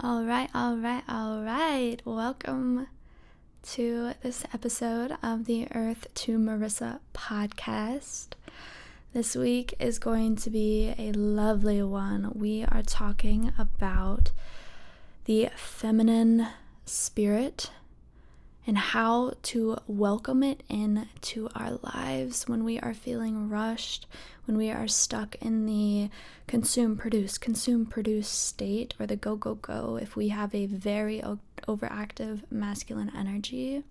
All right. Welcome to this episode of the Earth to Marissa podcast. This week is going to be a lovely one. We are talking about the feminine spirit and how to welcome it into our lives when we are feeling rushed, when we are stuck in the consume, produce state, or the go, go, go. If we have a very overactive masculine energy,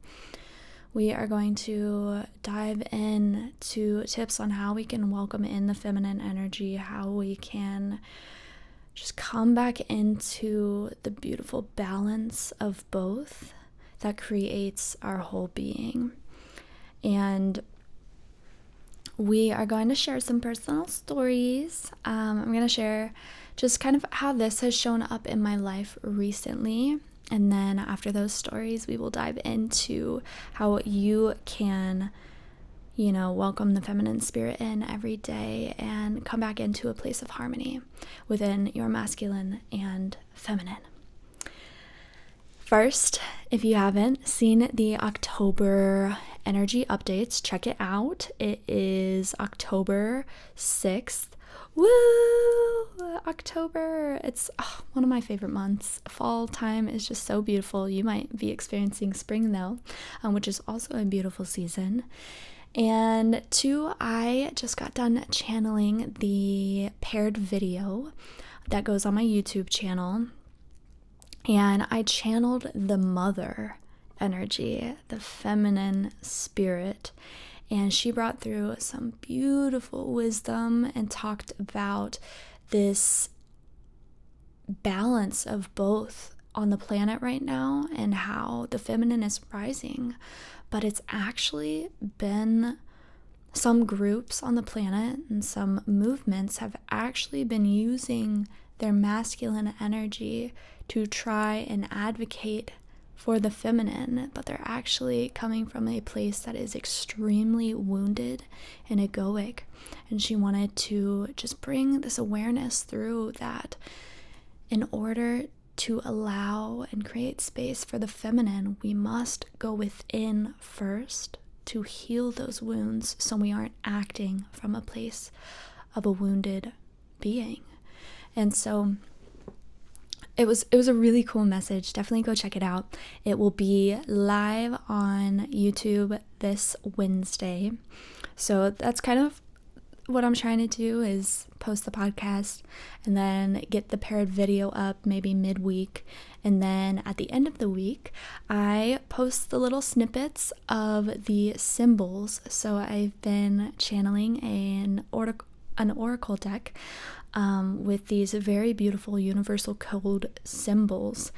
we are going to dive into tips on how we can welcome in the feminine energy, how we can just come back into the beautiful balance of both that creates our whole being. And we are going to share some personal stories. I'm going to share just kind of how this has shown up in my life recently. And then after those stories, we will dive into how you can, welcome the feminine spirit in every day and come back into a place of harmony within your masculine and feminine. First, if you haven't seen the October energy updates, check it out. It is October 6th. Woo! October. It's one of my favorite months. Fall time is just so beautiful. You might be experiencing spring though, which is also a beautiful season. And two, I just got done channeling the paired video that goes on my YouTube channel. And I channeled the mother energy, the feminine spirit. And she brought through some beautiful wisdom and talked about this balance of both on the planet right now and how the feminine is rising. But it's actually been some groups on the planet and some movements have actually been using their masculine energy to try and advocate for the feminine, but they're actually coming from a place that is extremely wounded and egoic. And she wanted to just bring this awareness through that in order to allow and create space for the feminine, we must go within first to heal those wounds so we aren't acting from a place of a wounded being. And so it was a really cool message. Definitely go check it out. It will be live on YouTube this Wednesday. So that's kind of what I'm trying to do, is post the podcast and then get the paired video up maybe midweek. And then at the end of the week, I post the little snippets of the symbols. So I've been channeling an oracle deck with these very beautiful universal code symbols.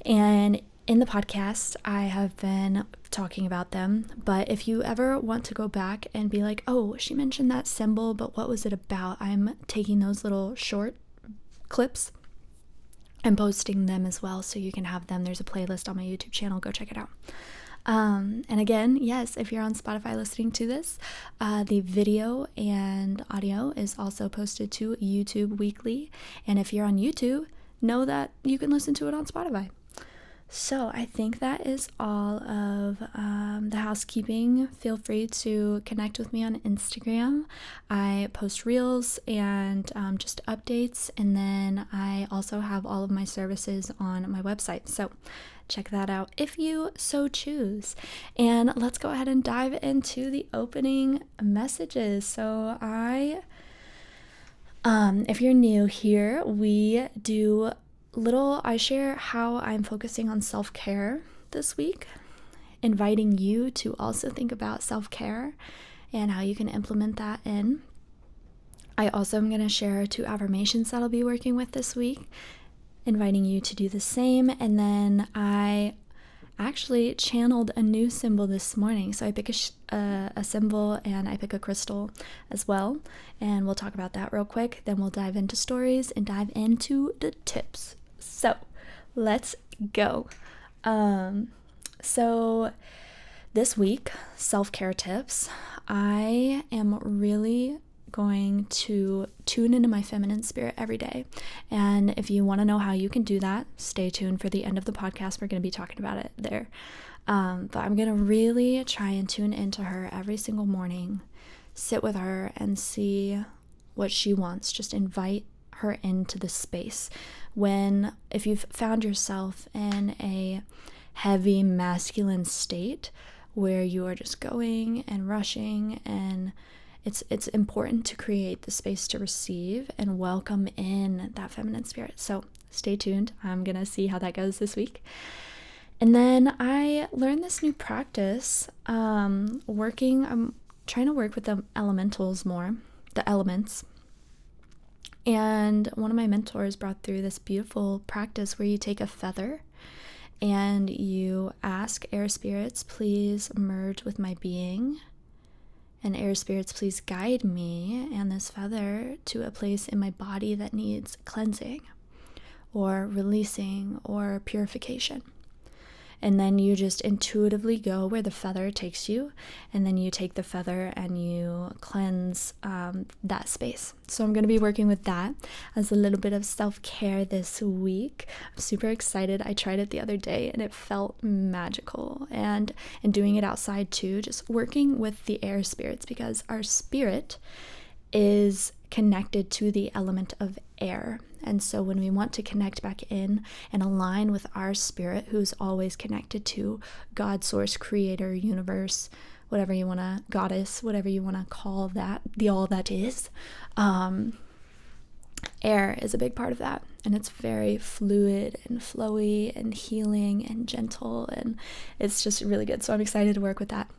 And in the podcast, I have been talking about them. But if you ever want to go back and be like, oh, she mentioned that symbol, but what was it about? I'm taking those little short clips and posting them as well, so you can have them. There's a playlist on my YouTube channel. Go check it out. And again, yes, if you're on Spotify listening to this, the video and audio is also posted to YouTube weekly. And if you're on YouTube, know that you can listen to it on Spotify. So I think that is all of the housekeeping. Feel free to connect with me on Instagram. I post reels and just updates. And then I also have all of my services on my website. So check that out if you so choose. And let's go ahead and dive into the opening messages. So if you're new here, I share how I'm focusing on self-care this week, inviting you to also think about self-care and how you can implement that in. I also am going to share 2 affirmations that I'll be working with this week, inviting you to do the same. And then I actually channeled a new symbol this morning. So I pick a symbol and I pick a crystal as well. And we'll talk about that real quick. Then we'll dive into stories and dive into the tips. So let's go. So this week, self-care tips. I am really going to tune into my feminine spirit every day. And if you want to know how you can do that, stay tuned for the end of the podcast. We're going to be talking about it there. But I'm going to really try and tune into her every single morning, sit with her and see what she wants. Just invite her into the space. If you've found yourself in a heavy masculine state where you are just going and rushing, and it's important to create the space to receive and welcome in that feminine spirit. So stay tuned. I'm gonna see how that goes this week. And then I learned this new practice, I'm trying to work with the elementals more, the elements. And one of my mentors brought through this beautiful practice where you take a feather and you ask air spirits, please merge with my being. And air spirits, please guide me and this feather to a place in my body that needs cleansing or releasing or purification. And then you just intuitively go where the feather takes you, and then you take the feather and you cleanse that space. So I'm going to be working with that as a little bit of self-care this week. I'm super excited. I tried it the other day and it felt magical. And doing it outside too, just working with the air spirits, because our spirit is connected to the element of air. And so when we want to connect back in and align with our spirit, who's always connected to God, source, creator, universe, whatever you want to, goddess, whatever you want to call that, the all that is, air is a big part of that. And it's very fluid and flowy and healing and gentle, and it's just really good. So I'm excited to work with that.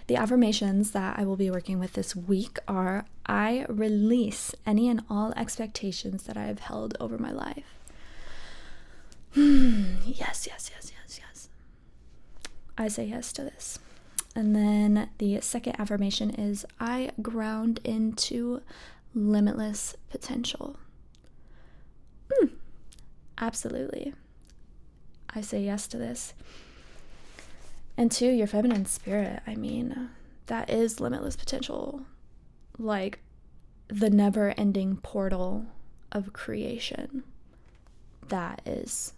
The affirmations that I will be working with this week are: I release any and all expectations that I have held over my life. Yes. I say yes to this. And then the second affirmation is: I ground into limitless potential. Absolutely. I say yes to this. And to your feminine spirit, I mean, that is limitless potential. Like the never-ending portal of creation. That is,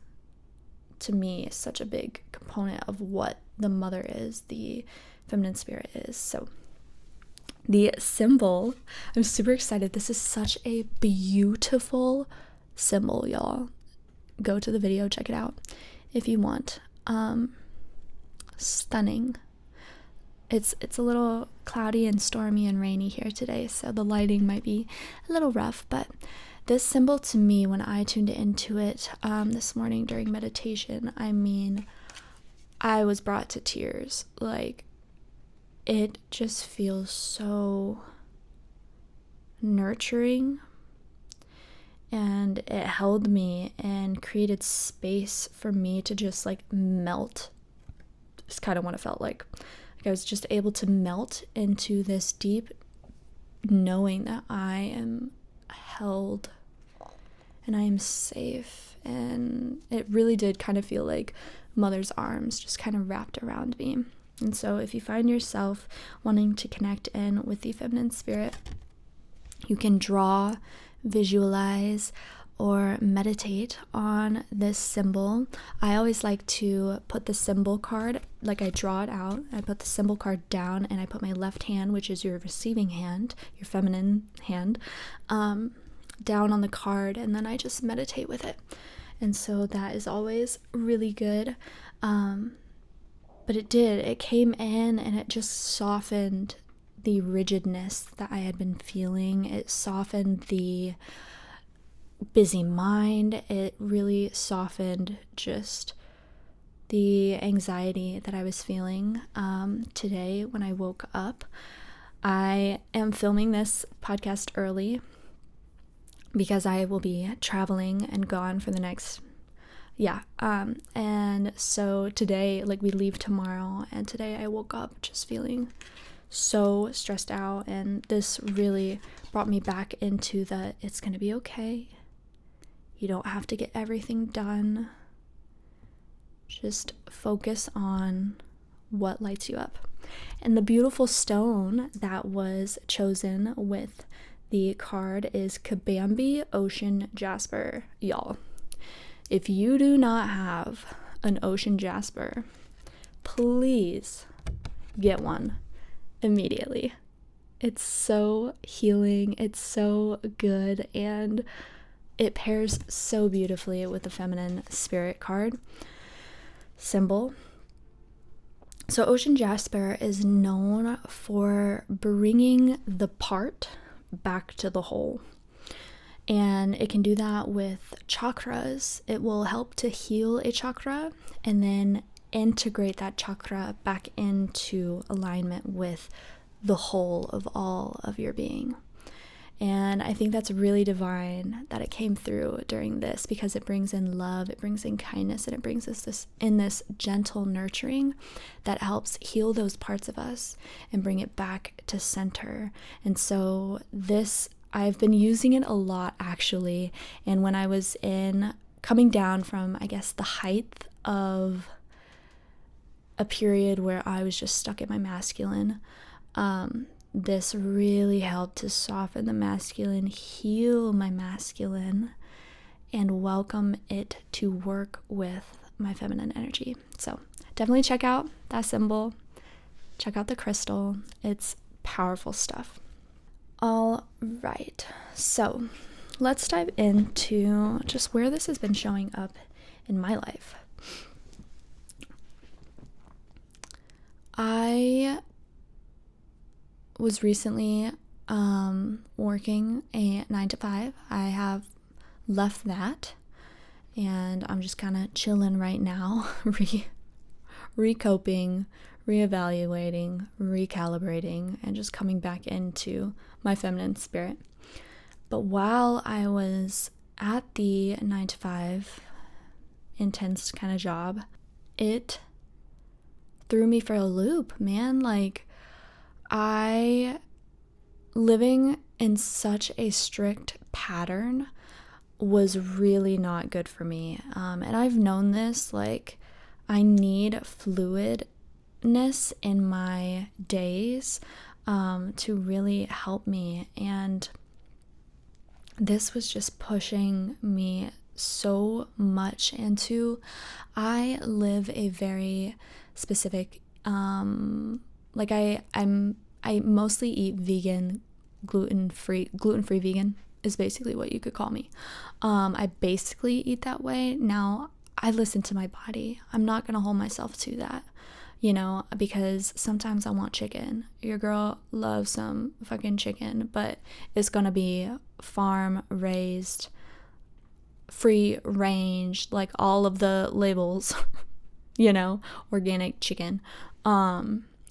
to me, such a big component of what the mother is, the feminine spirit is. So the symbol, I'm super excited. This is such a beautiful symbol, y'all. Go to the video, check it out if you want. Stunning. It's a little cloudy and stormy and rainy here today, so the lighting might be a little rough, but this symbol to me, when I tuned into it this morning during meditation, I mean, I was brought to tears. Like, it just feels so nurturing, and it held me and created space for me to just like melt. It's kind of what it felt like. I was just able to melt into this deep knowing that I am held and I am safe. And it really did kind of feel like mother's arms just kind of wrapped around me. And so if you find yourself wanting to connect in with the feminine spirit, you can draw, visualize, or meditate on this symbol. I always like to put the symbol card, like I draw it out, I put the symbol card down, and I put my left hand, which is your receiving hand, your feminine hand, down on the card, and then I just meditate with it. And so that is always really good. But it came in and it just softened the rigidness that I had been feeling. It softened the busy mind. It really softened just the anxiety that I was feeling today when I woke up. I am filming this podcast early because I will be traveling and gone for the next and so today, like, we leave tomorrow, and today I woke up just feeling so stressed out, and this really brought me back into the it's gonna be okay. You don't have to get everything done. Just focus on what lights you up. And the beautiful stone that was chosen with The card is Kabambi Ocean Jasper. Y'all, if you do not have an ocean jasper, please get one immediately. It's so healing, it's so good, and it pairs so beautifully with the feminine spirit card symbol. So ocean jasper is known for bringing the part back to the whole. And it can do that with chakras. It will help to heal a chakra and then integrate that chakra back into alignment with the whole of all of your being. And I think that's really divine that it came through during this, because it brings in love, it brings in kindness, and it brings us this gentle nurturing that helps heal those parts of us and bring it back to center. And so I've been using it a lot, actually. And when I was coming down from, I guess, the height of a period where I was just stuck in my masculine, this really helped to soften the masculine, heal my masculine, and welcome it to work with my feminine energy. So definitely check out that symbol. Check out the crystal. It's powerful stuff. All right, so let's dive into just where this has been showing up in my life. I was recently working a 9-to-5. I have left that, and I'm just kind of chilling right now, recoping, reevaluating, recalibrating, and just coming back into my feminine spirit. But while I was at the 9-to-5 intense kind of job, it threw me for a loop, man. Like, living in such a strict pattern was really not good for me. And I've known this, like, I need fluidness in my days to really help me. And this was just pushing me so much into, I live a very specific, like I mostly eat vegan, gluten-free vegan is basically what you could call me. I basically eat that way. Now, I listen to my body. I'm not going to hold myself to that, because sometimes I want chicken. Your girl loves some fucking chicken, but it's going to be farm-raised, free-range, like all of the labels, organic chicken.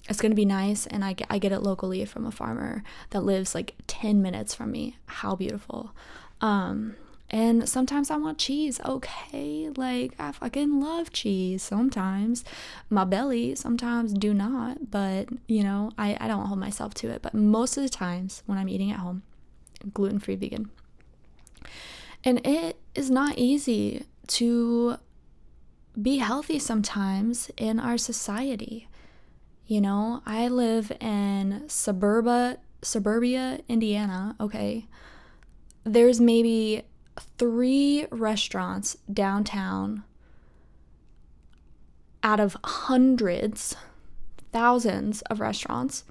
It's going to be nice, and I get it locally from a farmer that lives like 10 minutes from me. How beautiful. And sometimes I want cheese. Okay, like, I fucking love cheese sometimes. My belly sometimes do not, but, I don't hold myself to it. But most of the times when I'm eating at home, gluten-free vegan. And it is not easy to be healthy sometimes in our society. I live in suburbia, Indiana, okay? There's maybe 3 restaurants downtown out of hundreds, thousands of restaurants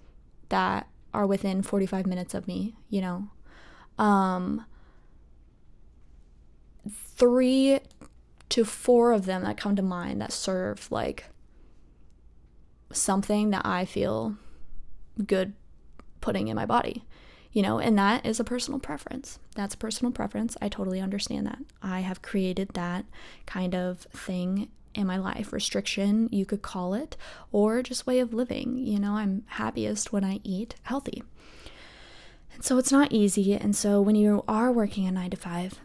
that are within 45 minutes of me, 3 to 4 of them that come to mind that serve like something that I feel good putting in my body, and that is a personal preference. That's a personal preference. I totally understand that. I have created that kind of thing in my life. Restriction, you could call it, or just way of living. I'm happiest when I eat healthy. And so it's not easy. And so when you are working a 9-to-5,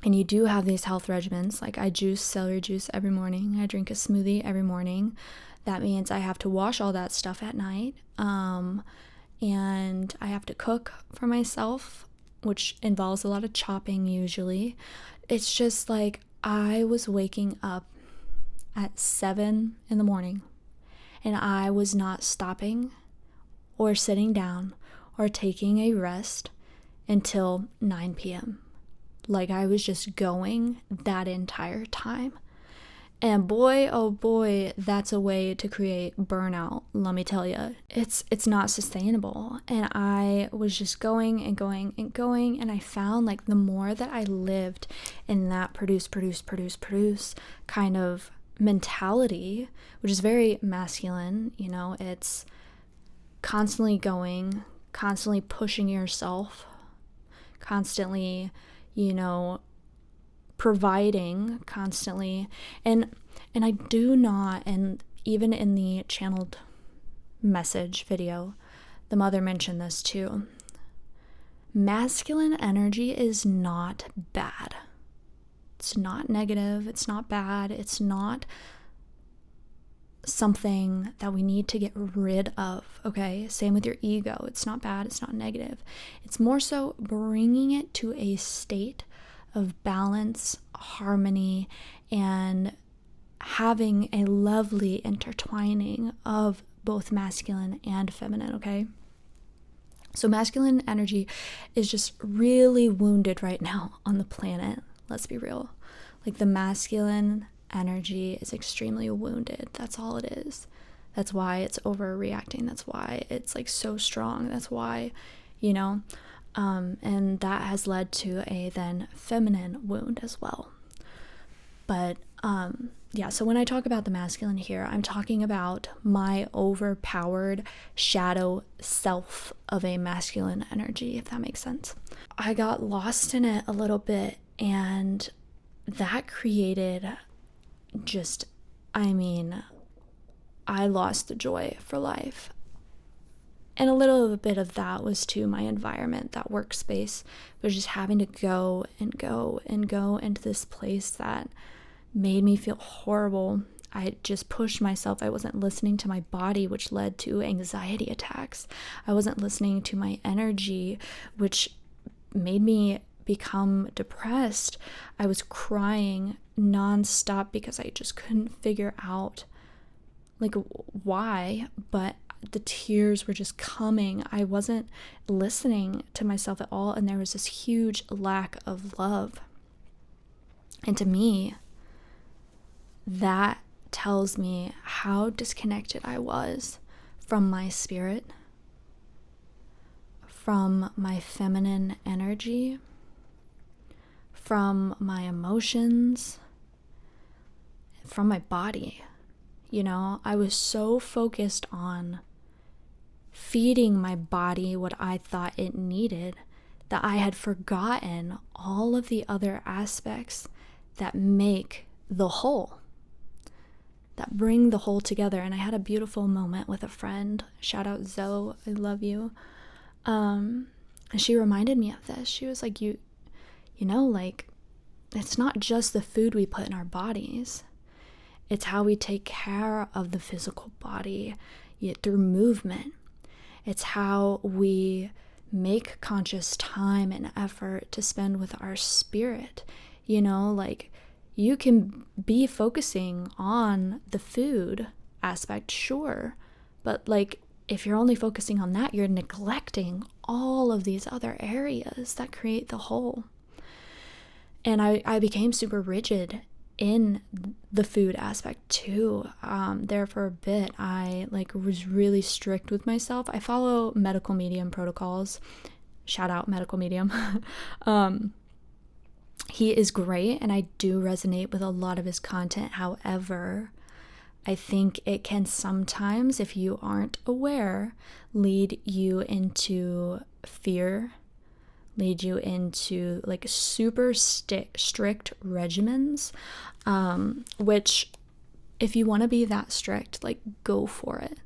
and you do have these health regimens, like I juice celery juice every morning, I drink a smoothie every morning. That means I have to wash all that stuff at night, and I have to cook for myself, which involves a lot of chopping usually. It's just like I was waking up at 7 in the morning, and I was not stopping or sitting down or taking a rest until 9 p.m. Like I was just going that entire time. And boy, oh boy, that's a way to create burnout, let me tell you. It's not sustainable. And I was just going and going and going, and I found like the more that I lived in that produce kind of mentality, which is very masculine, you know, it's constantly going, constantly pushing yourself, constantly, you know, providing constantly. And I do not, and even in the channeled message video, the mother mentioned this too. Masculine energy is not bad. It's not negative. It's not bad. It's not something that we need to get rid of, okay? Same with your ego. It's not bad. It's not negative. It's more so bringing it to a state of balance, harmony, and having a lovely intertwining of both masculine and feminine, okay? So masculine energy is just really wounded right now on the planet. Let's be real. Like the masculine energy is extremely wounded. That's all it is. That's why it's overreacting. That's why it's like so strong. That's why, you know, and that has led to a then feminine wound as well. But yeah, so when I talk about the masculine here, I'm talking about my overpowered shadow self of a masculine energy, if that makes sense. I got lost in it a little bit, and that created just, I mean, I lost the joy for life. And a little bit of that was to my environment, that workspace, was just having to go and go and go into this place that made me feel horrible. I just pushed myself. I wasn't listening to my body, which led to anxiety attacks. I wasn't listening to my energy, which made me become depressed. I was crying nonstop because I just couldn't figure out like why, but the tears were just coming. I wasn't listening to myself at all, and there was this huge lack of love. And to me, that tells me how disconnected I was from my spirit, from my feminine energy, from my emotions, from my body. You know, I was so focused on feeding my body what I thought it needed that I had forgotten all of the other aspects that make the whole, that bring the whole together. And I had a beautiful moment with a friend. Shout out Zoe, I love you. And she reminded me of this. She was like, you know, like, it's not just the food we put in our bodies. It's how we take care of the physical body through movement. It's how we make conscious time and effort to spend with our spirit. You know, like, you can be focusing on the food aspect, sure, but like, if you're only focusing on that, you're neglecting all of these other areas that create the whole. And I became super rigid in the food aspect too. There for a bit, I like was really strict with myself. I follow medical medium protocols. Shout out medical medium. He is great, and I do resonate with a lot of his content. However, I think it can sometimes, if you aren't aware, lead you into fear, lead you into like super strict regimens, which if you want to be that strict, like, go for it.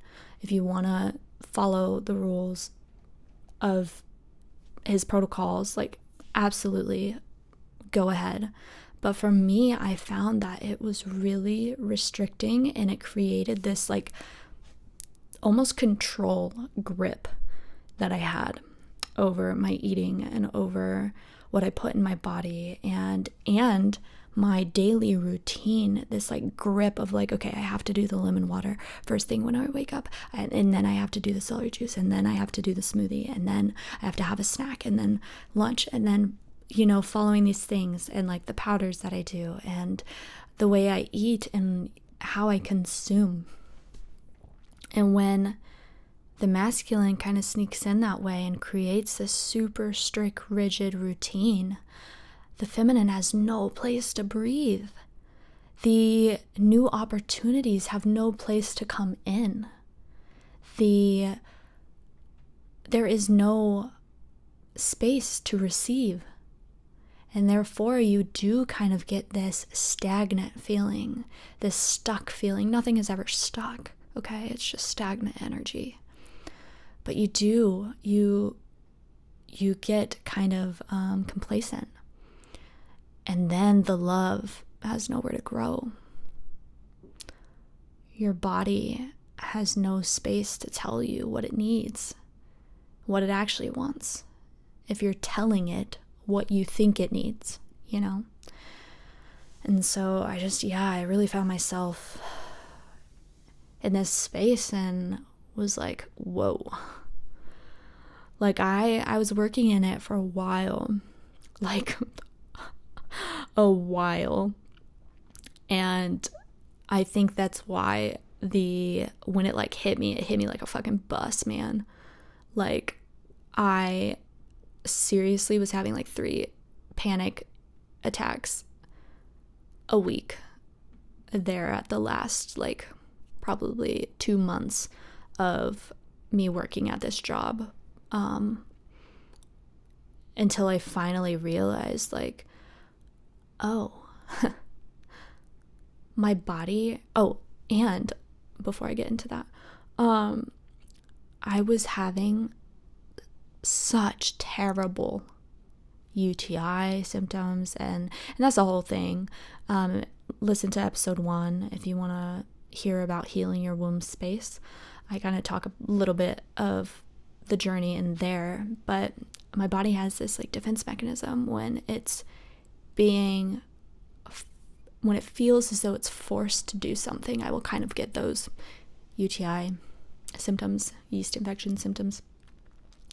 If you want to follow the rules of his protocols, like, absolutely go ahead. But for me, I found that it was really restricting, and it created this like almost control grip that I had over my eating and over what I put in my body and my daily routine, this like grip of like, okay, I have to do the lemon water first thing when I wake up, and then I have to do the celery juice, and then I have to do the smoothie, and then I have to have a snack, and then lunch, and then, you know, following these things, and like the powders that I do, and the way I eat, and how I consume. And when the masculine kind of sneaks in that way and creates this super strict, rigid routine, the feminine has no place to breathe. The new opportunities have no place to come in. There is no space to receive. And therefore, you do kind of get this stagnant feeling, this stuck feeling. Nothing is ever stuck, okay? It's just stagnant energy. But you get kind of complacent. And then the love has nowhere to grow. Your body has no space to tell you what it needs, what it actually wants, if you're telling it what you think it needs, you know? And so I really found myself in this space and was like, whoa. Like I was working in it for a while, like a while. And I think that's why when it like hit me like a fucking bus, man. Like I seriously was having like 3 panic attacks a week there at the last like probably 2 months of me working at this job, until I finally realized like, oh, my body. Oh, and before I get into that, I was having such terrible UTI symptoms, and that's the whole thing. Listen to episode 1 if you want to hear about healing your womb space. I kind of talk a little bit of the journey in there, but my body has this like defense mechanism when it feels as though it's forced to do something. I will kind of get those UTI symptoms, yeast infection symptoms.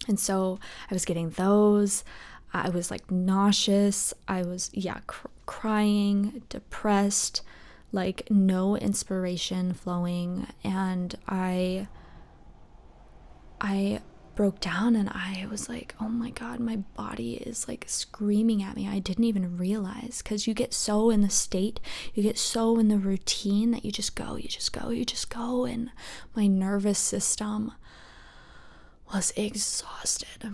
And so I was getting those. I was like nauseous. I was, crying, depressed, like no inspiration flowing. And I broke down and I was like, oh my God, my body is like screaming at me. I didn't even realize, because you get so in the state, you get so in the routine that you just go. And my nervous system was exhausted.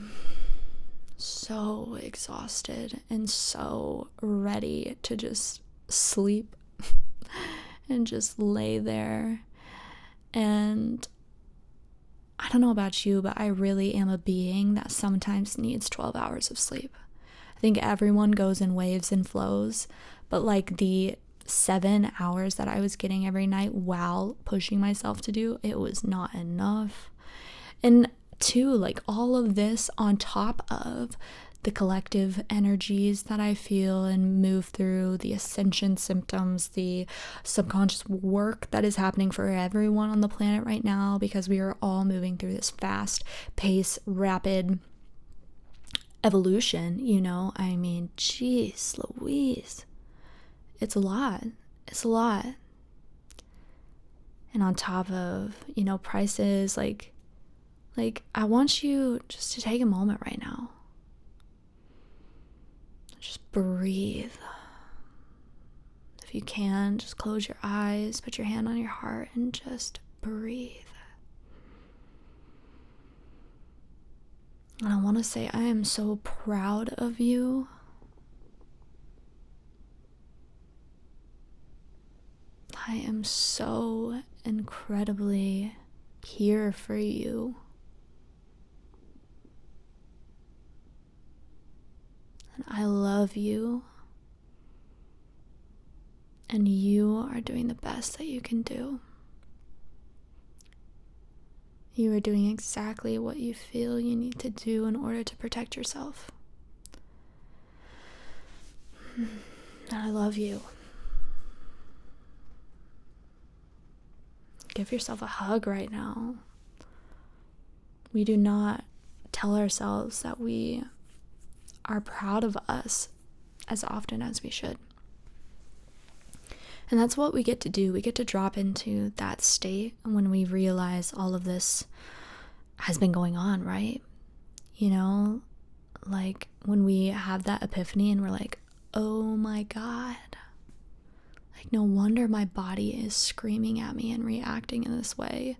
So exhausted and so ready to just sleep and just lay there. And I don't know about you, but I really am a being that sometimes needs 12 hours of sleep. I think everyone goes in waves and flows, but like the 7 hours that I was getting every night while pushing myself to do, it was not enough. And two, like all of this on top of the collective energies that I feel and move through, the ascension symptoms, the subconscious work that is happening for everyone on the planet right now, because we are all moving through this fast pace, rapid evolution, you know? I mean, geez Louise. It's a lot. And on top of, you know, prices, like I want you just to take a moment right now. Just breathe. If you can, just close your eyes, put your hand on your heart, and just breathe. And I want to say I am so proud of you. I am so incredibly here for you. And I love you. And you are doing the best that you can do. You are doing exactly what you feel you need to do in order to protect yourself. And I love you. Give yourself a hug right now. We do not tell ourselves that we are proud of us as often as we should. And that's what we get to do. We get to drop into that state when we realize all of this has been going on, right? You know, like when we have that epiphany and we're like, oh my God, like no wonder my body is screaming at me and reacting in this way.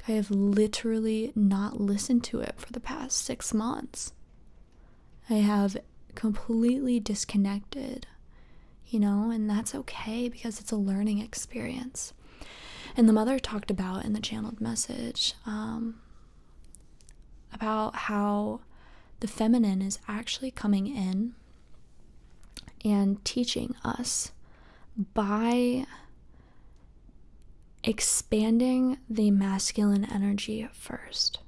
I have literally not listened to it for the past 6 months. I have completely disconnected, you know, and that's okay because it's a learning experience. And the mother talked about in the channeled message about how the feminine is actually coming in and teaching us by expanding the masculine energy first,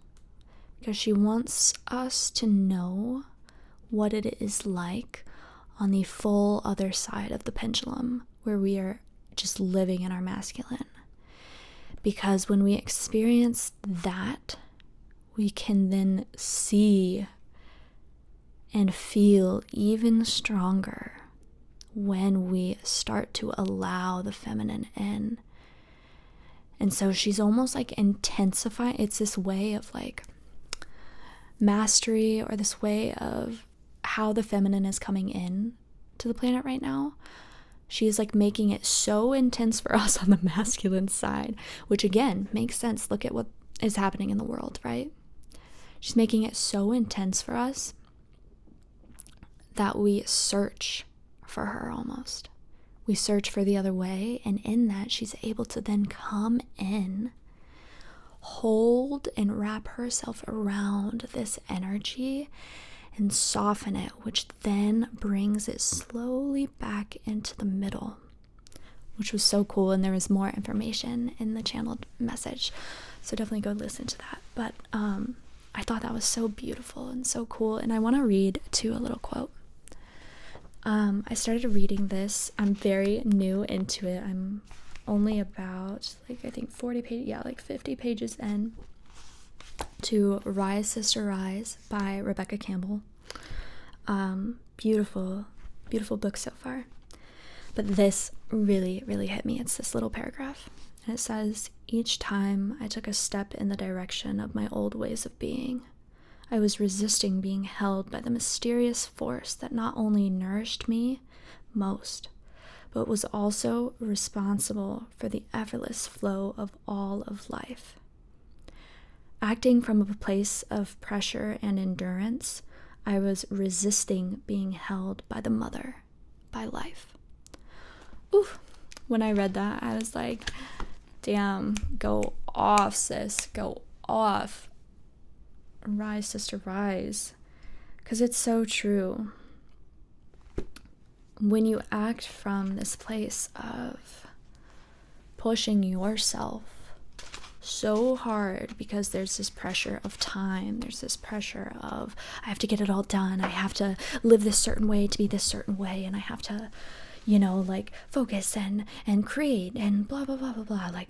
because she wants us to know what it is like on the full other side of the pendulum, where we are just living in our masculine. Because when we experience that, we can then see and feel even stronger when we start to allow the feminine in. And so she's almost like intensifying. It's this way of like mastery, or this way of how the feminine is coming in to the planet right now. She's like making it so intense for us on the masculine side, which again makes sense. Look at what is happening in the world, right? She's making it so intense for us that we search for her almost. We search for the other way, and in that she's able to then come in, hold and wrap herself around this energy and soften it, which then brings it slowly back into the middle, which was so cool. And there was more information in the channeled message, so definitely go listen to that. But I thought that was so beautiful and so cool, and I want to read to a little quote. I started reading this. I'm very new into it. I'm only about like I think 40 pages, like 50 pages in to Rise Sister Rise by Rebecca Campbell. Beautiful book so far. But this really, really hit me. It's this little paragraph. And it says, "Each time I took a step in the direction of my old ways of being, I was resisting being held by the mysterious force that not only nourished me most, but was also responsible for the effortless flow of all of life. Acting from a place of pressure and endurance, I was resisting being held by the mother, by life." Ooh, when I read that, I was like, damn, go off, sis, go off. Rise, sister, rise. Because it's so true. When you act from this place of pushing yourself so hard because there's this pressure of time, there's this pressure of I have to get it all done, I have to live this certain way to be this certain way, and I have to, you know, like focus and create and blah blah blah blah blah, like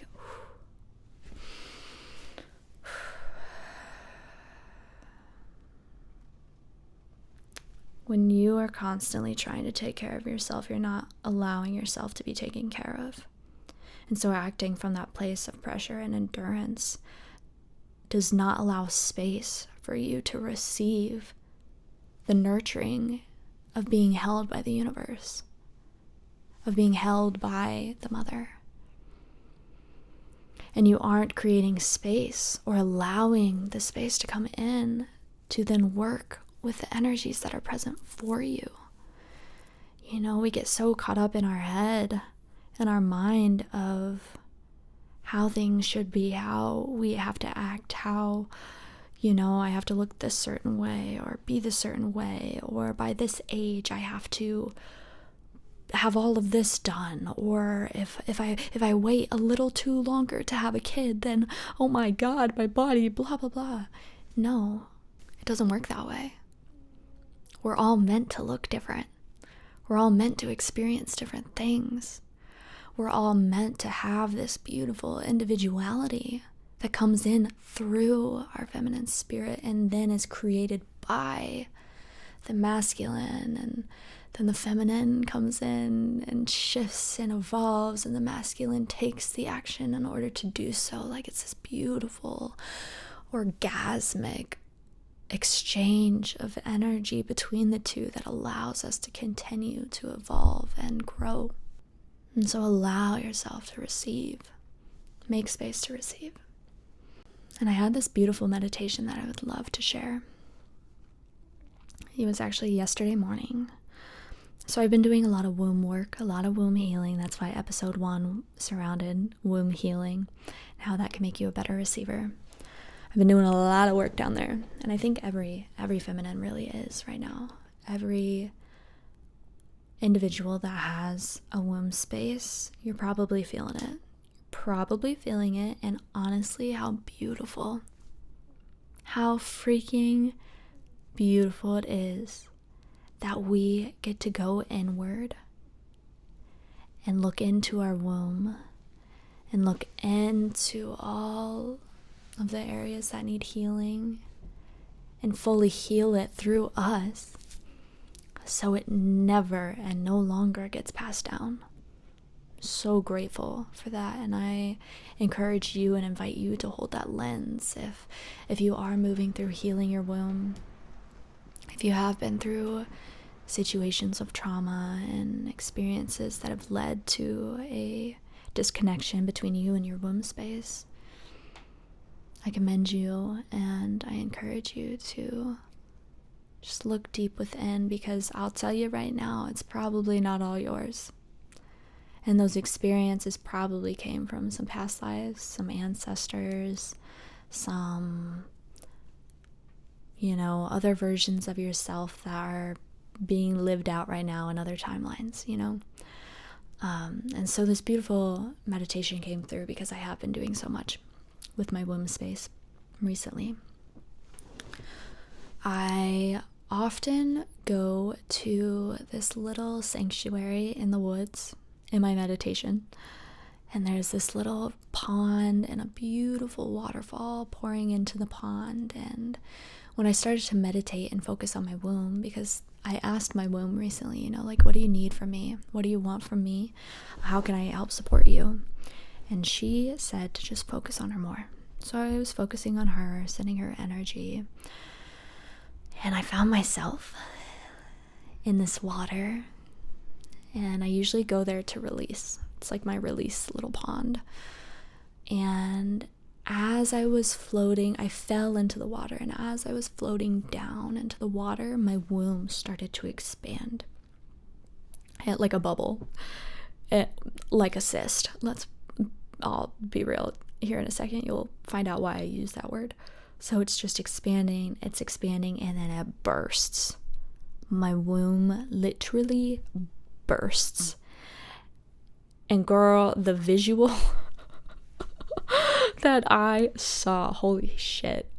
when you are constantly trying to take care of yourself, you're not allowing yourself to be taken care of. And so acting from that place of pressure and endurance does not allow space for you to receive the nurturing of being held by the universe, of being held by the mother. And you aren't creating space or allowing the space to come in to then work with the energies that are present for you. You know, we get so caught up in our head and our mind of how things should be, how we have to act, how, you know, I have to look this certain way or be this certain way, or by this age I have to have all of this done, or if I wait a little too longer to have a kid, then oh my god, my body, blah blah blah. No, it doesn't work that way. We're all meant to look different. We're all meant to experience different things. We're all meant to have this beautiful individuality that comes in through our feminine spirit and then is created by the masculine, and then the feminine comes in and shifts and evolves, and the masculine takes the action in order to do so. Like, it's this beautiful orgasmic exchange of energy between the two that allows us to continue to evolve and grow. And so allow yourself to receive. Make space to receive. And I had this beautiful meditation that I would love to share. It was actually yesterday morning. So I've been doing a lot of womb work, a lot of womb healing. That's why episode 1 surrounded womb healing and how that can make you a better receiver. I've been doing a lot of work down there. And I think every feminine really is right now. Every individual that has a womb space, you're probably feeling it. Probably feeling it. And honestly, how beautiful. How freaking beautiful it is that we get to go inward and look into our womb and look into all of the areas that need healing and fully heal it through us so it never and no longer gets passed down. So grateful for that, and I encourage you and invite you to hold that lens if you are moving through healing your womb. If you have been through situations of trauma and experiences that have led to a disconnection between you and your womb space, I commend you and I encourage you to just look deep within, because I'll tell you right now, it's probably not all yours. And those experiences probably came from some past lives, some ancestors, some other versions of yourself that are being lived out right now in other timelines, and so this beautiful meditation came through because I have been doing so much with my womb space recently. I often go to this little sanctuary in the woods in my meditation, and there's this little pond and a beautiful waterfall pouring into the pond. And when I started to meditate and focus on my womb, because I asked my womb recently, what do you need from me? What do you want from me? How can I help support you? And she said to just focus on her more. So I was focusing on her, sending her energy. And I found myself in this water. And I usually go there to release. It's like my release little pond. And as I was floating, I fell into the water, and as I was floating down into the water, my womb started to expand. Like a bubble. Like a cyst. I'll be real. Here in a second, you'll find out why I use that word. So it's just expanding, and then it bursts. My womb literally bursts. And girl, the visual that I saw, holy shit,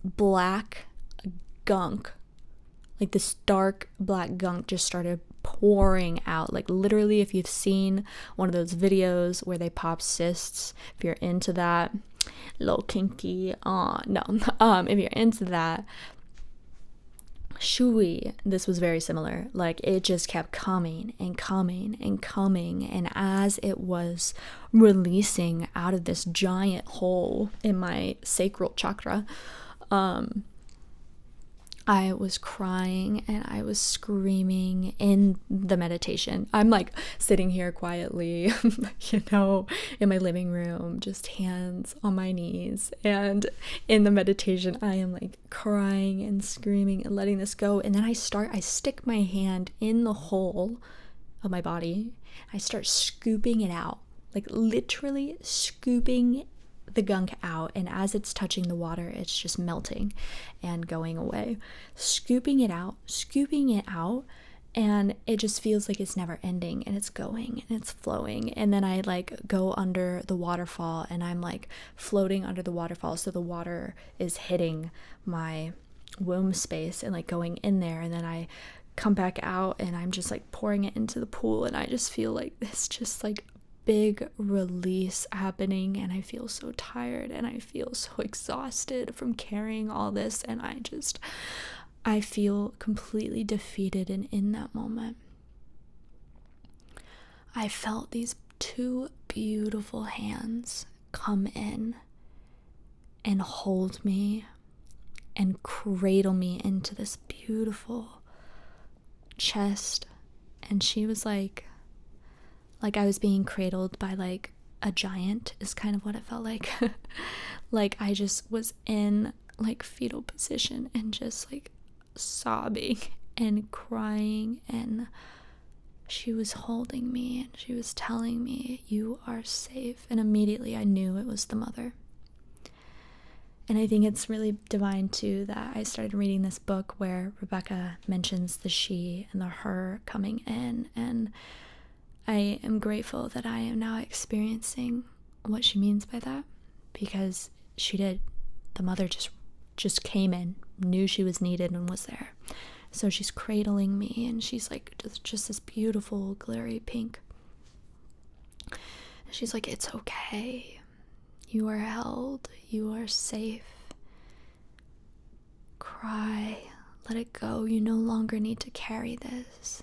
black gunk, like this dark black gunk just started pouring out. Like literally, if you've seen one of those videos where they pop cysts, if you're into that, a little kinky, if you're into that, shooey, this was very similar. Like it just kept coming and coming and coming, and as it was releasing out of this giant hole in my sacral chakra, I was crying and I was screaming in the meditation. I'm like sitting here quietly, in my living room, just hands on my knees. And in the meditation, I am like crying and screaming and letting this go. And then I stick my hand in the hole of my body. I start scooping it out, like literally scooping the gunk out, and as it's touching the water, it's just melting and going away. Scooping it out, and it just feels like it's never ending, and it's going and it's flowing. And then I like go under the waterfall, and I'm like floating under the waterfall, so the water is hitting my womb space and like going in there. And then I come back out, and I'm just like pouring it into the pool, and I just feel like this just like big release happening, and I feel so tired and I feel so exhausted from carrying all this, and I feel completely defeated. And in that moment, I felt these two beautiful hands come in and hold me and cradle me into this beautiful chest. And she was like I was being cradled by like a giant, is kind of what it felt like. Like I just was in like fetal position and just like sobbing and crying, and she was holding me and she was telling me, "You are safe." And immediately I knew it was the mother. And I think it's really divine too that I started reading this book where Rebecca mentions the she and the her coming in, and I am grateful that I am now experiencing what she means by that, because she did. The mother just came in, knew she was needed, and was there. So she's cradling me, and she's like just this beautiful glary pink. And she's like, "It's okay. You are held. You are safe. Cry. Let it go. You no longer need to carry this."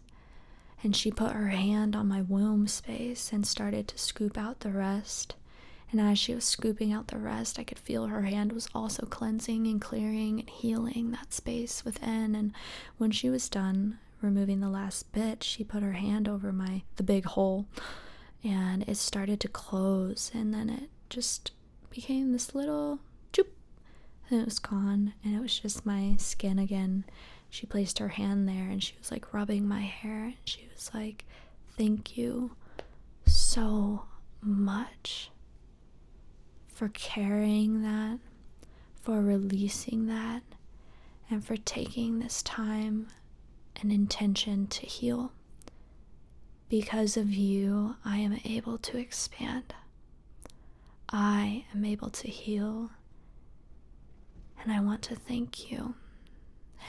And she put her hand on my womb space and started to scoop out the rest. And as she was scooping out the rest, I could feel her hand was also cleansing and clearing and healing that space within. And when she was done removing the last bit, she put her hand over the big hole, and it started to close, and then it just became this little choop, and it was gone, and it was just my skin again. She placed her hand there, and she was like rubbing my hair, and she was like, "Thank you so much for carrying that, for releasing that, and for taking this time and intention to heal. Because of you, I am able to expand. I am able to heal, and I want to thank you."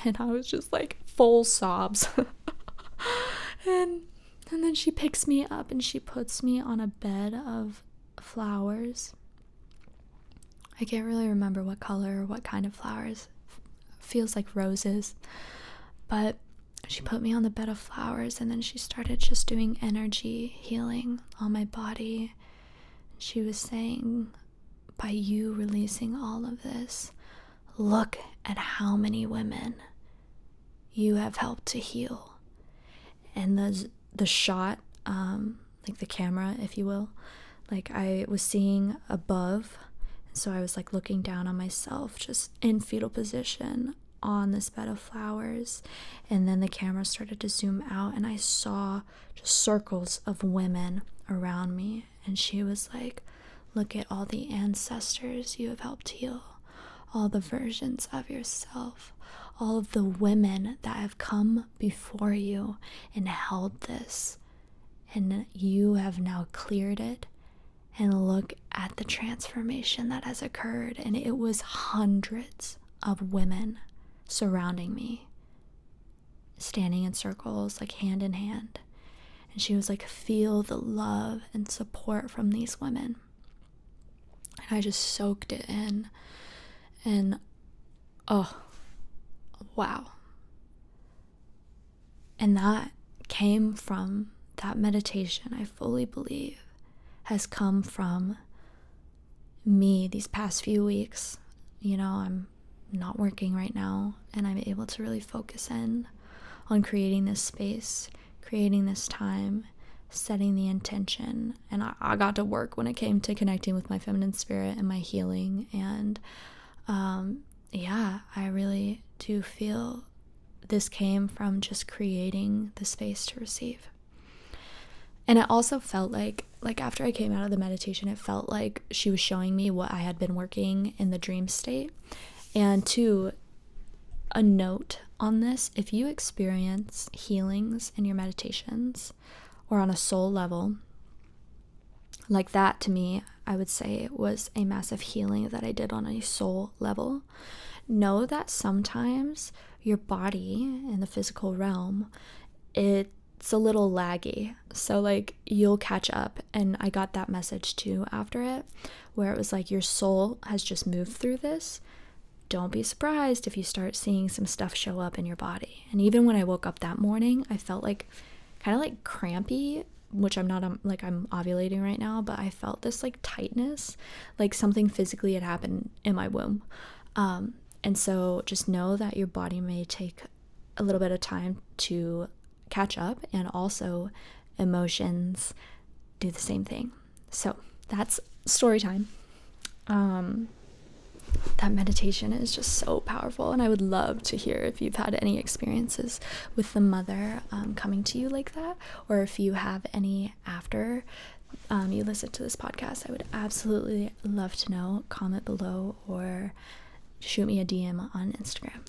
And I was just like full sobs. and then she picks me up and she puts me on a bed of flowers. I can't really remember what color or what kind of flowers. Feels like roses. But she put me on the bed of flowers, and then she started just doing energy healing on my body. She was saying, "By you releasing all of this, look at how many women you have helped to heal." And the shot, like the camera, if you will, like I was seeing above, so I was like looking down on myself just in fetal position on this bed of flowers, and then the camera started to zoom out, and I saw just circles of women around me, and she was like, "Look at all the ancestors you have helped heal, all the versions of yourself, all of the women that have come before you and held this, and you have now cleared it, and look at the transformation that has occurred." And it was hundreds of women surrounding me, standing in circles, like hand in hand. And she was like, "Feel the love and support from these women." And I just soaked it in. And oh, wow. And that came from that meditation, I fully believe, has come from me these past few weeks. You know, I'm not working right now, and I'm able to really focus in on creating this space, creating this time, setting the intention. And I got to work when it came to connecting with my feminine spirit and my healing. And I really do feel this came from just creating the space to receive. And it also felt like after I came out of the meditation, it felt like she was showing me what I had been working in the dream state. And to a note on this, if you experience healings in your meditations or on a soul level, like that, to me, I would say it was a massive healing that I did on a soul level. know that sometimes your body in the physical realm, it's a little laggy. So like you'll catch up. And I got that message too after it, where it was like your soul has just moved through this. Don't be surprised if you start seeing some stuff show up in your body. And even when I woke up that morning, I felt like kind of like crampy, which I'm not, like I'm ovulating right now, but I felt this like tightness, like something physically had happened in my womb. And so just know that your body may take a little bit of time to catch up, and also emotions do the same thing. So that's story time. That meditation is just so powerful, and I would love to hear if you've had any experiences with the mother coming to you like that, or if you have any after you listen to this podcast. I would absolutely love to know. Comment below or shoot me a DM on Instagram.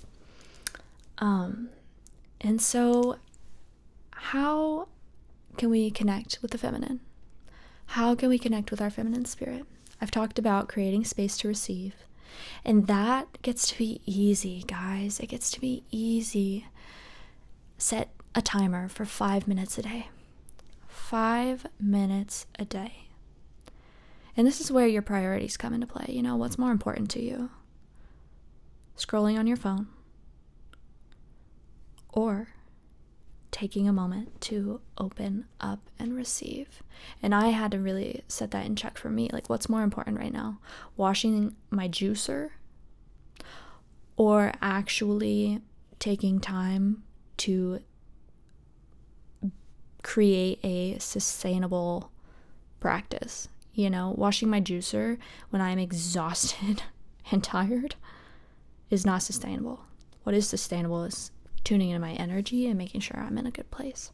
And so how can we connect with the feminine? How can we connect with our feminine spirit? I've talked about creating space to receive. And that gets to be easy, guys. It gets to be easy. Set a timer for 5 minutes a day. 5 minutes a day. And this is where your priorities come into play. You know, what's more important to you? Scrolling on your phone, or taking a moment to open up and receive. And I had to really set that in check for me. Like, what's more important right now? Washing my juicer, or actually taking time to create a sustainable practice? You know, washing my juicer when I'm exhausted and tired is not sustainable. What is sustainable is tuning into my energy and making sure I'm in a good place.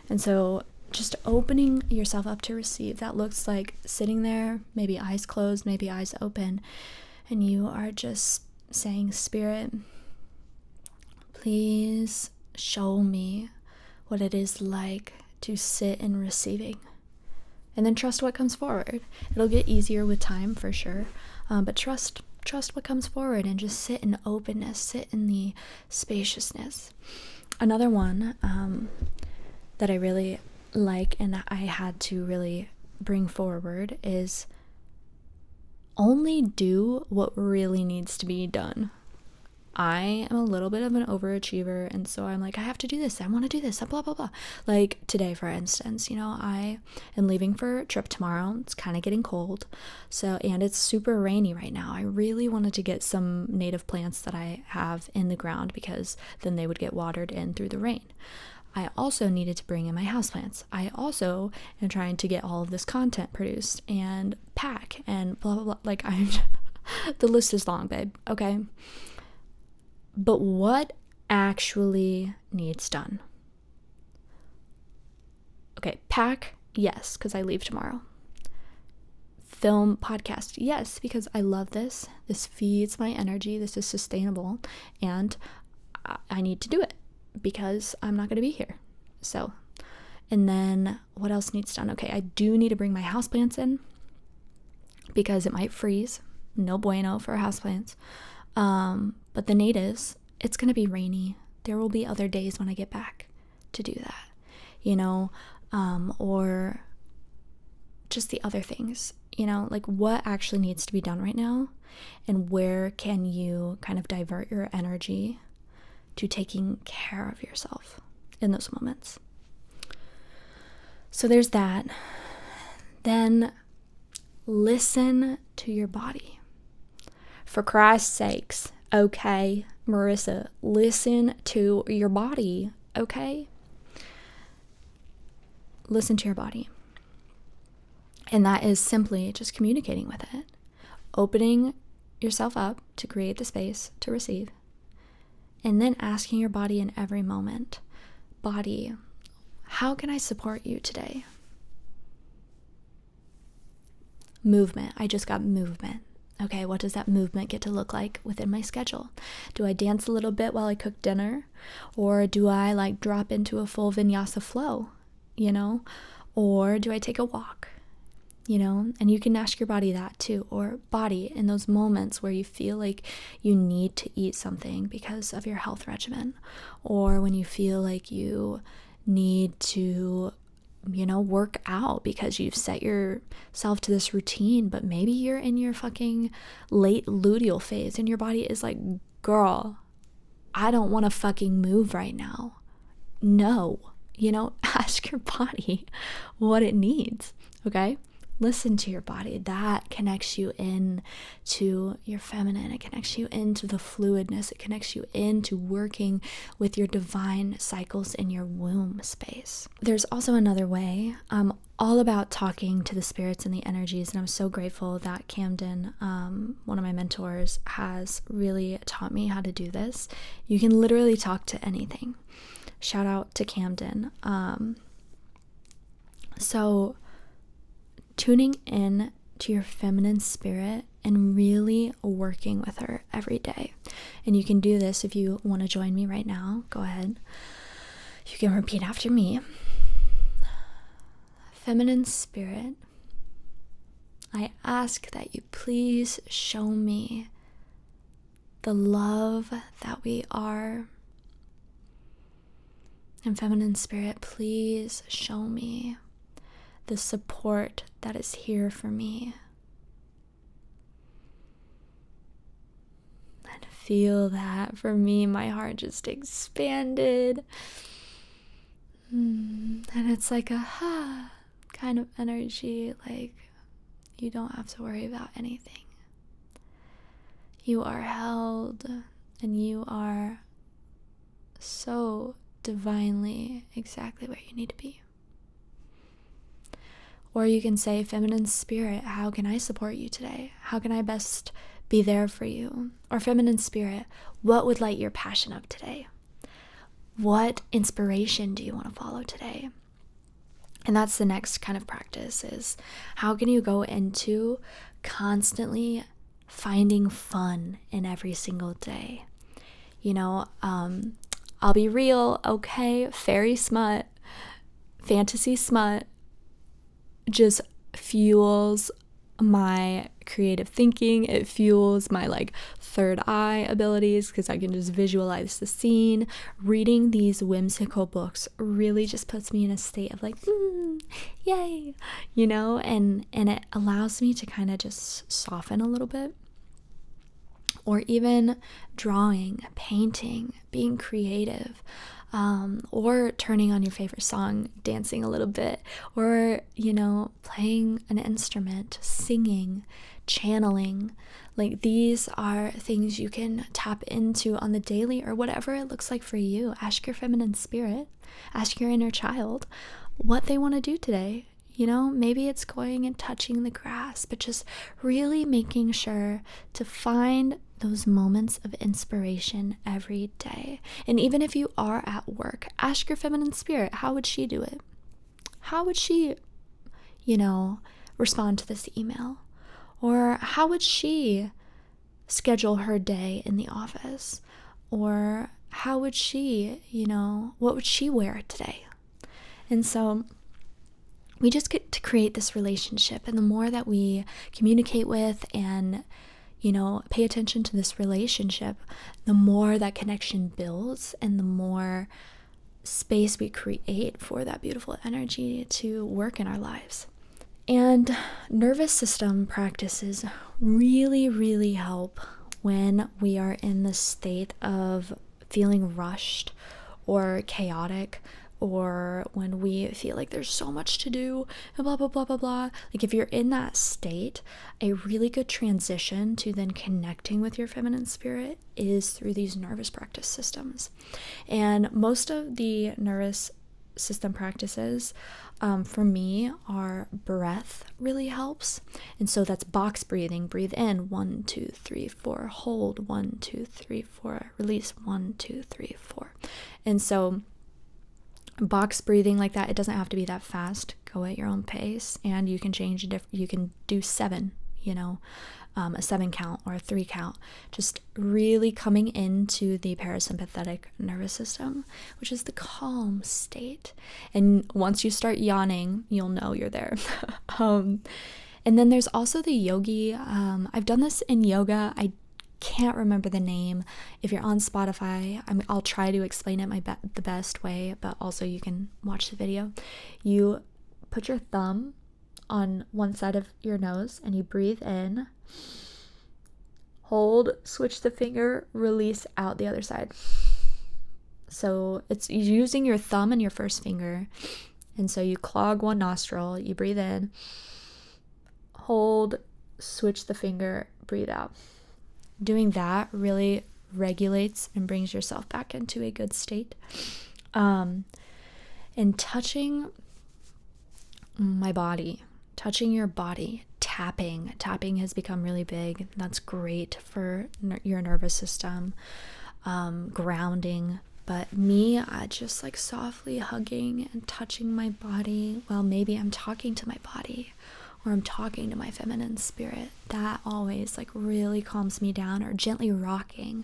And so just opening yourself up to receive, that looks like sitting there, maybe eyes closed, maybe eyes open, and you are just saying, Spirit, please show me what it is like to sit in receiving. And then trust what comes forward. It'll get easier with time for sure, but trust what comes forward, and just sit in openness, sit in the spaciousness. Another one that I really like and I had to really bring forward is only do what really needs to be done. I am a little bit of an overachiever, and so I'm like, I have to do this, I want to do this, blah blah blah. Like today, for instance, you know, I am leaving for a trip tomorrow. It's kind of getting cold, so, and it's super rainy right now. I really wanted to get some native plants that I have in the ground, because then they would get watered in through the rain. I also needed to bring in my houseplants. I also am trying to get all of this content produced and pack and blah blah blah. Like, I'm the list is long, babe, okay? But what actually needs done? Okay, pack, yes, because I leave tomorrow. Film, podcast, yes, because I love this. This feeds my energy. This is sustainable. And I need to do it because I'm not going to be here. So, and then what else needs done? Okay, I do need to bring my houseplants in because it might freeze. No bueno for houseplants. But the natives, it's going to be rainy. There will be other days when I get back to do that, you know, or just the other things, you know, like what actually needs to be done right now, and where can you kind of divert your energy to taking care of yourself in those moments. So there's that. Then listen to your body. For Christ's sakes, okay, Marissa, listen to your body, okay? Listen to your body. And that is simply just communicating with it, opening yourself up to create the space to receive, and then asking your body in every moment, body, how can I support you today? Movement. I just got movement. Okay, what does that movement get to look like within my schedule? Do I dance a little bit while I cook dinner? Or do I like drop into a full vinyasa flow, you know? Or do I take a walk? And you can ask your body that too, or body, in those moments where you feel like you need to eat something because of your health regimen, or when you feel like you need to work out because you've set yourself to this routine, but maybe you're in your fucking late luteal phase and your body is like, girl, I don't want to fucking move right now. No, ask your body what it needs, okay? Listen to your body. That connects you in to your feminine. It connects you into the fluidness. It connects you into working with your divine cycles in your womb space. There's also another way. I'm all about talking to the spirits and the energies, and I'm so grateful that Camden, one of my mentors, has really taught me how to do this. You can literally talk to anything. Shout out to Camden. So tuning in to your feminine spirit and really working with her every day. And you can do this if you want to join me right now. Go ahead. You can repeat after me. Feminine spirit, I ask that you please show me the love that we are. And feminine spirit, please show me the support that is here for me. And feel that. For me, my heart just expanded. And it's like a kind of energy, like you don't have to worry about anything. You are held, and you are so divinely exactly where you need to be. Or you can say, feminine spirit, how can I support you today? How can I best be there for you? Or feminine spirit, what would light your passion up today? What inspiration do you want to follow today? And that's the next kind of practice, is how can you go into constantly finding fun in every single day? I'll be real, okay? Fairy smut, fantasy smut, just fuels my creative thinking. It fuels my third eye abilities because I can just visualize the scene. Reading these whimsical books really just puts me in a state of yay, and it allows me to kind of just soften a little bit. Or even drawing, painting, being creative, or turning on your favorite song, dancing a little bit, or, playing an instrument, singing, channeling. These are things you can tap into on the daily, or whatever it looks like for you. Ask your feminine spirit, ask your inner child what they want to do today. Maybe it's going and touching the grass, but just really making sure to find those moments of inspiration every day. And even if you are at work, ask your feminine spirit, how would she do it? How would she, respond to this email? Or how would she schedule her day in the office? Or how would she, what would she wear today? And so we just get to create this relationship, and the more that we communicate with and pay attention to this relationship, the more that connection builds, and the more space we create for that beautiful energy to work in our lives. And nervous system practices really, really help when we are in the state of feeling rushed or chaotic, or when we feel like there's so much to do and blah, blah, blah, blah, blah. If you're in that state, a really good transition to then connecting with your feminine spirit is through these nervous practice systems. And most of the nervous system practices for me are breath really helps. And so that's box breathing. Breathe in, 1, 2, 3, 4. Hold, 1, 2, 3, 4. Release, 1, 2, 3, 4. And so box breathing like that, it doesn't have to be that fast. Go at your own pace, and you can change it. You can do 7, a 7 count or a 3 count, just really coming into the parasympathetic nervous system, which is the calm state. And once you start yawning, you'll know you're there. And then there's also the yogi. I've done this in yoga. I can't remember the name. If you're on Spotify, I'll try to explain it the best way, but also you can watch the video. You put your thumb on one side of your nose and you breathe in, hold, switch the finger, release out the other side. So it's using your thumb and your first finger. And so you clog one nostril, you breathe in, hold, switch the finger, breathe out. Doing that really regulates and brings yourself back into a good state. And touching my body, touching your body, tapping has become really big. That's great for your nervous system. Grounding. But me, I just like softly hugging and touching my body. Well, maybe I'm talking to my body, or I'm talking to my feminine spirit. That always like really calms me down. Or gently rocking,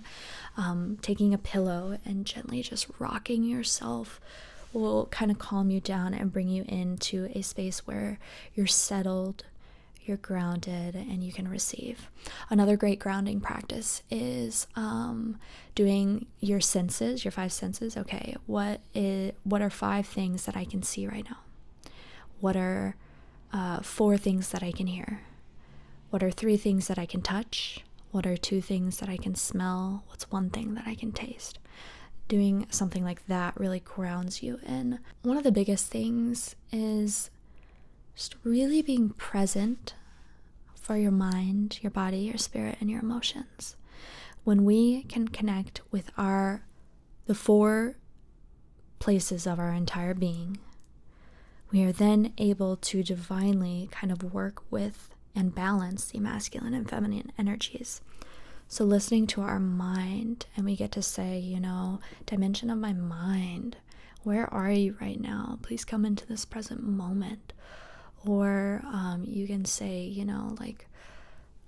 taking a pillow and gently just rocking yourself will kind of calm you down and bring you into a space where you're settled, you're grounded, and you can receive. Another great grounding practice is doing your senses, your 5 senses. Okay, what are 5 things that I can see right now? What are 4 things that I can hear? What are 3 things that I can touch? What are 2 things that I can smell? What's 1 thing that I can taste? Doing something like that really grounds you in. One of the biggest things is just really being present for your mind, your body, your spirit, and your emotions. When we can connect with the 4 places of our entire being, we are then able to divinely kind of work with and balance the masculine and feminine energies. So listening to our mind, and we get to say, dimension of my mind, where are you right now? Please come into this present moment. Or you can say,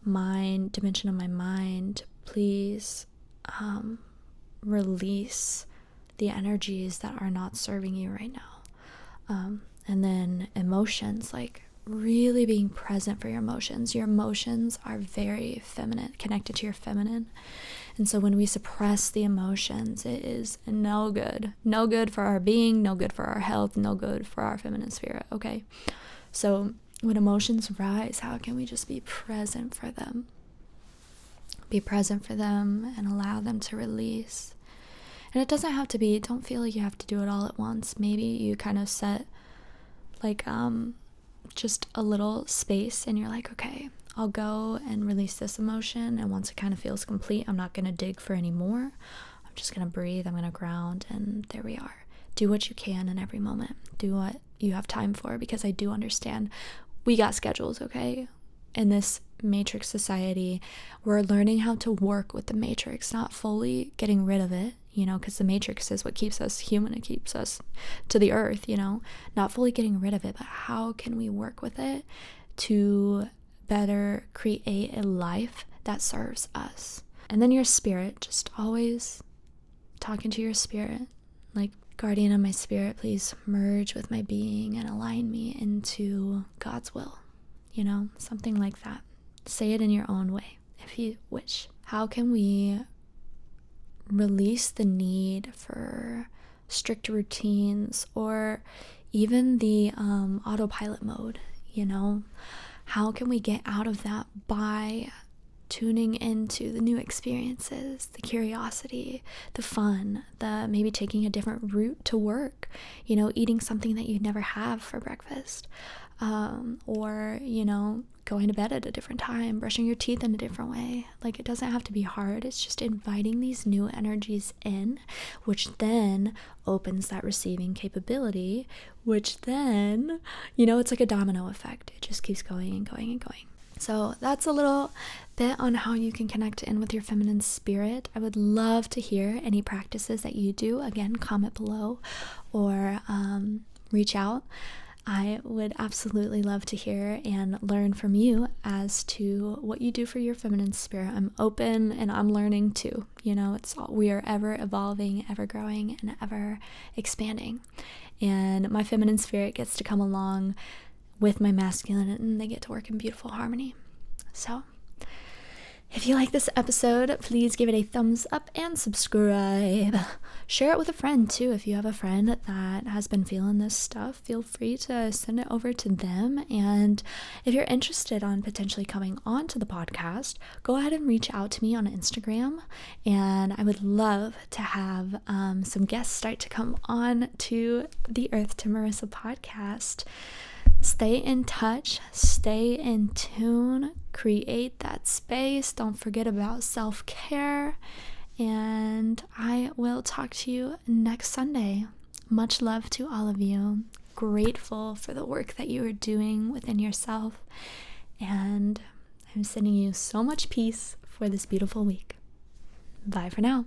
mind, dimension of my mind, please release the energies that are not serving you right now. And then emotions, like really being present for your emotions. Your emotions are very feminine, connected to your feminine. And so when we suppress the emotions, it is no good. No good for our being, no good for our health, no good for our feminine spirit, okay? So when emotions rise, how can we just be present for them? Be present for them and allow them to release. And it doesn't have to be, don't feel like you have to do it all at once. Maybe you kind of set like just a little space and you're like, okay, I'll go and release this emotion, and once it kind of feels complete, I'm not going to dig for any more. I'm just going to breathe, I'm going to ground, and there we are. Do what you can in every moment. Do what you have time for, because I do understand we got schedules, okay? In this matrix society, we're learning how to work with the matrix, not fully getting rid of it, because the matrix is what keeps us human. It keeps us to the earth, not fully getting rid of it, but how can we work with it to better create a life that serves us? And then your spirit, just always talking to your spirit, like, guardian of my spirit, please merge with my being and align me into God's will, something like that. Say it in your own way if you wish. How can we release the need for strict routines or even the autopilot mode? How can we get out of that by tuning into the new experiences, the curiosity, the fun, the maybe taking a different route to work, eating something that you'd never have for breakfast, or going to bed at a different time, brushing your teeth in a different way. Like, it doesn't have to be hard. It's just inviting these new energies in, which then opens that receiving capability, which then, it's like a domino effect. It just keeps going and going and going. So that's a little bit on how you can connect in with your feminine spirit. I would love to hear any practices that you do. Again, comment below or reach out. I would absolutely love to hear and learn from you as to what you do for your feminine spirit. I'm open and I'm learning too. We are ever evolving, ever growing, and ever expanding. And my feminine spirit gets to come along with my masculine, and they get to work in beautiful harmony. So if you like this episode, please give it a thumbs up and subscribe. Share it with a friend too. If you have a friend that has been feeling this stuff, feel free to send it over to them. And if you're interested on potentially coming on to the podcast, go ahead and reach out to me on Instagram. And I would love to have some guests start to come on to the Earth to Marissa podcast. Stay in touch, stay in tune, create that space. Don't forget about self-care, and I will talk to you next Sunday. Much love to all of you. Grateful for the work that you are doing within yourself, and I'm sending you so much peace for this beautiful week. Bye for now.